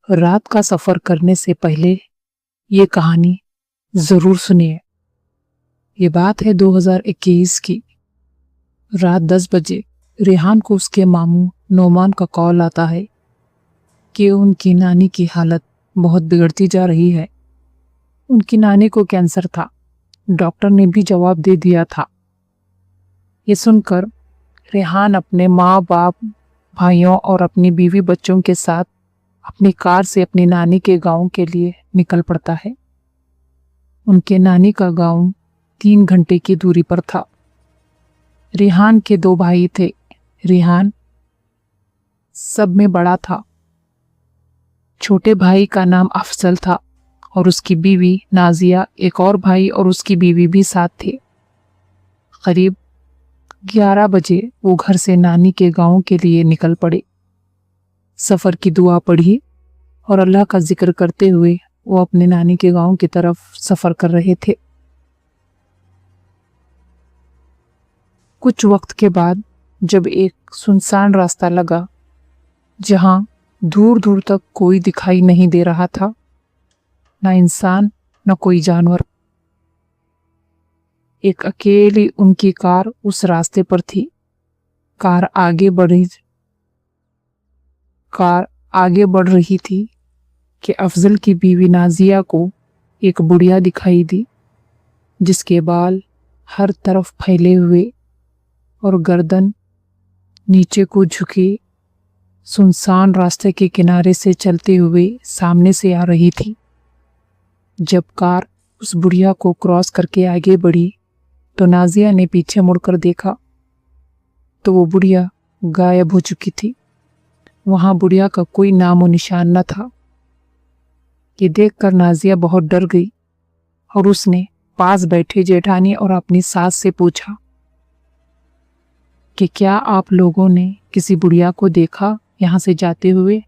रात का सफर करने से पहले ये कहानी जरूर सुनिए। ये बात है 2021 की। रात 10 बजे रेहान को उसके मामू नोमान का कॉल आता है कि उनकी नानी की हालत बहुत बिगड़ती जा रही है। उनकी नानी को कैंसर था, डॉक्टर ने भी जवाब दे दिया था। ये सुनकर रेहान अपने माँ बाप, भाइयों और अपनी बीवी बच्चों के साथ अपनी कार से अपनी नानी के गांव के लिए निकल पड़ता है। उनके नानी का गांव 3 घंटे की दूरी पर था। रेहान के 2 भाई थे। रेहान सब में बड़ा था। छोटे भाई का नाम अफजल था और उसकी बीवी नाजिया, एक और भाई और उसकी बीवी भी साथ थे। करीब 11 बजे वो घर से नानी के गांव के लिए निकल पड़े। सफ़र की दुआ पढ़ी और अल्लाह का जिक्र करते हुए वो अपने नानी के गांव की तरफ सफ़र कर रहे थे। कुछ वक्त के बाद जब एक सुनसान रास्ता लगा जहां दूर दूर तक कोई दिखाई नहीं दे रहा था, ना इंसान न कोई जानवर, एक अकेली उनकी कार उस रास्ते पर थी। कार आगे बढ़ रही थी कि अफजल की बीवी नाजिया को एक बुढ़िया दिखाई दी जिसके बाल हर तरफ फैले हुए और गर्दन नीचे को झुके सुनसान रास्ते के किनारे से चलते हुए सामने से आ रही थी। जब कार उस बुढ़िया को क्रॉस करके आगे बढ़ी तो नाजिया ने पीछे मुड़कर देखा तो वो बुढ़िया गायब हो चुकी थी। वहां बुढ़िया का कोई नामो निशान न था। ये देखकर नाजिया बहुत डर गई और उसने पास बैठे जेठानी और अपनी सास से पूछा कि क्या आप लोगों ने किसी बुढ़िया को देखा यहाँ से जाते हुए?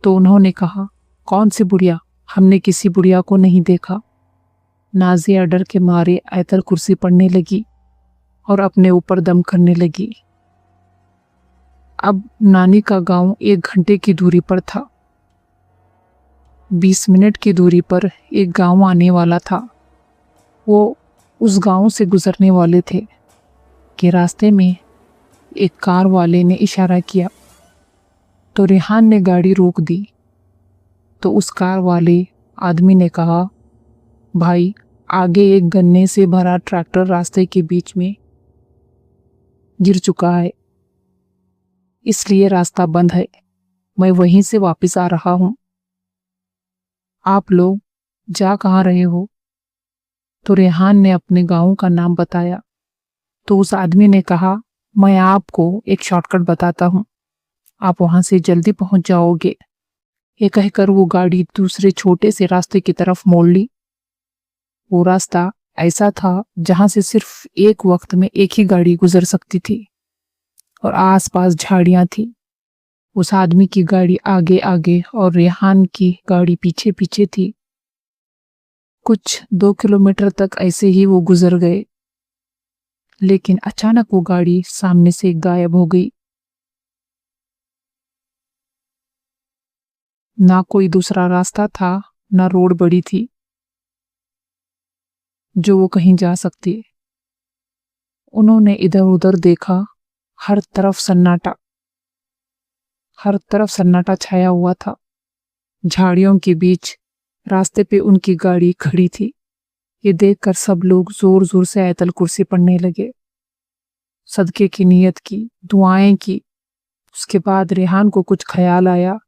तो उन्होंने कहा, कौन सी बुढ़िया? हमने किसी बुढ़िया को नहीं देखा। नाजिया डर के मारे आयतल कुर्सी पढ़ने लगी और अपने ऊपर दम करने लगी। अब नानी का गांव 1 घंटे की दूरी पर था। 20 मिनट की दूरी पर एक गांव आने वाला था। वो उस गांव से गुजरने वाले थे कि रास्ते में एक कार वाले ने इशारा किया तो रेहान ने गाड़ी रोक दी। तो उस कार वाले आदमी ने कहा, भाई, आगे एक गन्ने से भरा ट्रैक्टर रास्ते के बीच में गिर चुका है, इसलिए रास्ता बंद है। मैं वहीं से वापस आ रहा हूं। आप लोग जा कहाँ रहे हो? तो रेहान ने अपने गांव का नाम बताया। तो उस आदमी ने कहा, मैं आपको एक शॉर्टकट बताता हूं, आप वहां से जल्दी पहुंच जाओगे। ये कहकर वो गाड़ी दूसरे छोटे से रास्ते की तरफ मोड़ ली। वो रास्ता ऐसा था जहां से सिर्फ एक वक्त में एक ही गाड़ी गुजर सकती थी और आसपास झाड़ियां थी। उस आदमी की गाड़ी आगे आगे और रेहान की गाड़ी पीछे पीछे थी। कुछ 2 किलोमीटर तक ऐसे ही वो गुजर गए, लेकिन अचानक वो गाड़ी सामने से गायब हो गई। ना कोई दूसरा रास्ता था, ना रोड बड़ी थी जो वो कहीं जा सकती। उन्होंने इधर उधर देखा, हर तरफ सन्नाटा छाया हुआ था। झाड़ियों के बीच रास्ते पे उनकी गाड़ी खड़ी थी। ये देखकर सब लोग जोर जोर से आयतल कुर्सी पढ़ने लगे, सदके की नियत की, दुआएं की। उसके बाद रेहान को कुछ ख्याल आया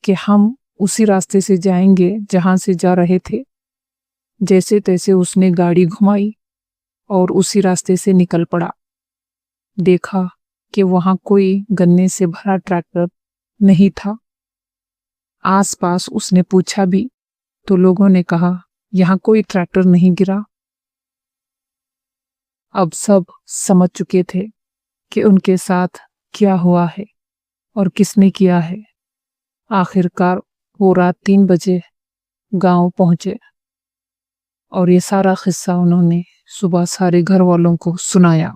कि हम उसी रास्ते से जाएंगे जहां से जा रहे थे। जैसे तैसे उसने गाड़ी घुमाई और उसी रास्ते से निकल पड़ा। देखा कि वहां कोई गन्ने से भरा ट्रैक्टर नहीं था। आसपास उसने पूछा भी तो लोगों ने कहा, यहाँ कोई ट्रैक्टर नहीं गिरा। अब सब समझ चुके थे कि उनके साथ क्या हुआ है और किसने किया है। आखिरकार वो रात 3 बजे गांव पहुंचे और ये सारा किस्सा उन्होंने सुबह सारे घर वालों को सुनाया।